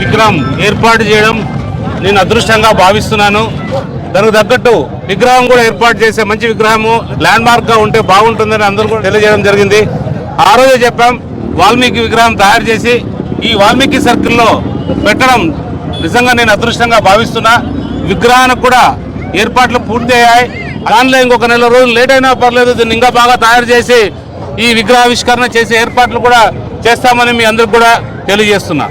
విగ్రహం ఏర్పాటు చేయడం నేను అదృష్టంగా భావిస్తున్నాను. దానికి తగ్గట్టు విగ్రహం కూడా ఏర్పాటు చేసే మంచి విగ్రహము ల్యాండ్ మార్క్ గా ఉంటే బాగుంటుందని అందరూ కూడా తెలియజేయడం జరిగింది. ఆ రోజే చెప్పాం, వాల్మీకి విగ్రహం తయారు చేసి ఈ వాల్మీకి సర్కిల్లో పెట్టడం నిజంగా నేను అదృష్టంగా భావిస్తున్నా. విగ్రహానికి కూడా ఏర్పాట్లు పూర్తి అయ్యాయి. దానిలో ఇంకొక నెల రోజులు లేట్ అయినా పర్లేదు, దీన్ని ఇంకా బాగా తయారు చేసి ఈ విగ్రహావిష్కరణ చేసే ఏర్పాట్లు కూడా చేస్తామని మీ అందరికి కూడా తెలియజేస్తున్నా.